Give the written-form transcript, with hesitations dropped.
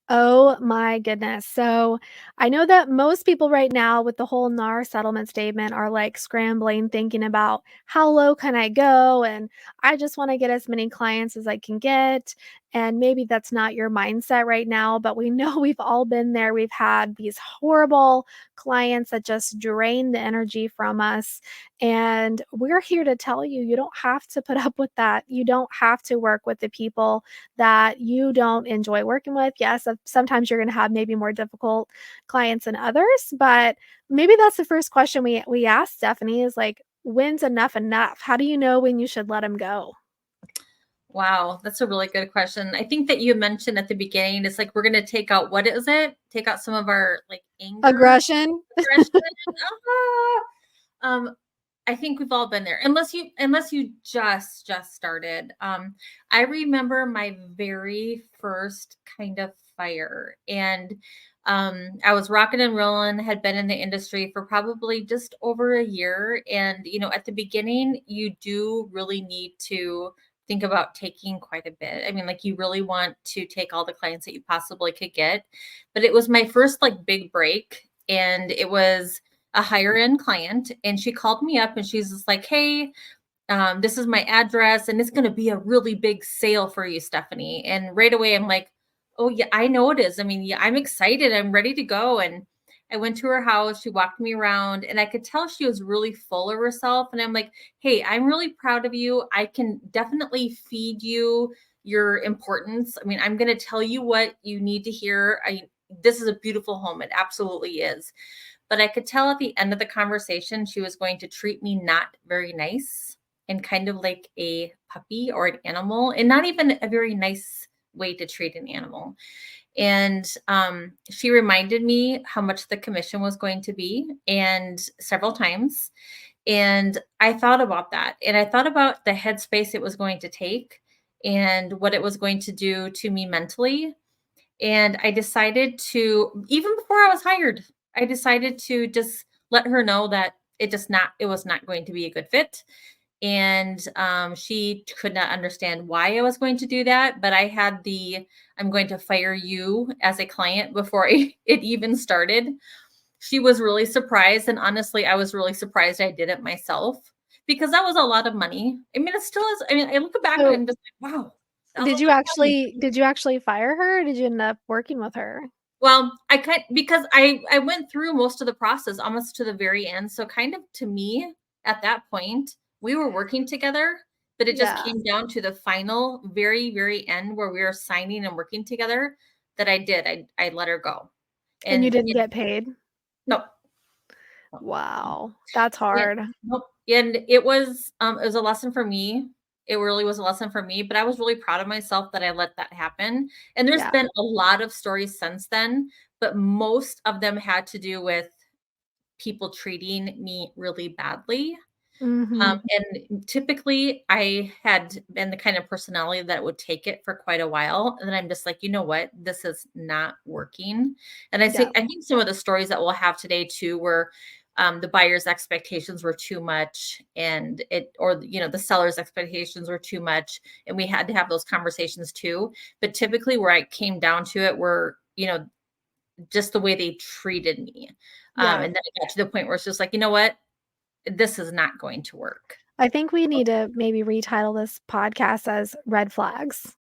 Oh my goodness. So I know that most people right now with the whole NAR settlement statement are like scrambling, thinking about how low can I go? And I just want to get as many clients as I can get. And maybe that's not your mindset right now, but we know we've all been there. We've had these horrible clients that just drain the energy from us. And we're here to tell you, you don't have to put up with that. You don't have to work with the people that you don't enjoy working with. Yes, sometimes you're going to have maybe more difficult clients than others, but maybe that's the first question we ask Stephanie is like, when's enough enough? How do you know when you should let them go? Wow, that's a really good question. I think that you mentioned at the beginning, it's like we're going to take out, what is it? Take out some of our like anger, Aggression. aggression. Ah! I think we've all been there. Unless you just started. I remember my very first kind of fire, and I was rocking and rolling, had been in the industry for probably just over a year. And at the beginning, you do really need to think about taking quite a bit. I mean, like, you really want to take all the clients that you possibly could get. But it was my first like big break, and it was a higher end client, and she called me up and she's just like, hey, this is my address and it's going to be a really big sale for you, Stefanie. And right away I'm like, oh yeah, I know it is. I mean, yeah, I'm excited, I'm ready to go. And I went to her house, she walked me around, and I could tell she was really full of herself. And I'm like, hey, I'm really proud of you, I can definitely feed you your importance. I mean, I'm going to tell you what you need to hear. This is a beautiful home, it absolutely is. But I could tell at the end of the conversation, she was going to treat me not very nice and kind of like a puppy or an animal, and not even a very nice way to treat an animal. And she reminded me how much the commission was going to be, and several times. And I thought about that. And I thought about the headspace it was going to take and what it was going to do to me mentally. And I decided to, even before I was hired, I decided to just let her know that it was not going to be a good fit. And she could not understand why I was going to do that. But I had I'm going to fire you as a client before it even started. She was really surprised. And honestly, I was really surprised I did it myself, because that was a lot of money. I mean, it still is. I mean, I look back and So I'm just like, wow, that was did a you lot of money. actually fire her or did you end up working with her? Well, I kind because I went through most of the process almost to the very end. So kind of, to me, at that point, we were working together, but it just Yeah. came down to the final, very, very end where we were signing and working together, that I did. I let her go. And you And didn't get paid? no, no. Wow. That's Yeah, hard. nope. And it was a lesson for me. It really was a lesson for me, but I was really proud of myself that I let that happen. And there's Yeah. been a lot of stories since then, but most of them had to do with people treating me really badly. Mhm. And typically I had been the kind of personality that would take it for quite a while. And then I'm just like, you know what? This is not working. And Yeah. I think some of the stories that we'll have today too were, the buyer's expectations were too much, and the seller's expectations were too much. And we had to have those conversations too. But typically where I came down to it were, just the way they treated me. Yeah. And then it got to the point where it's just like, you know what? This is not going to work. I think we need to maybe retitle this podcast as Red Flags.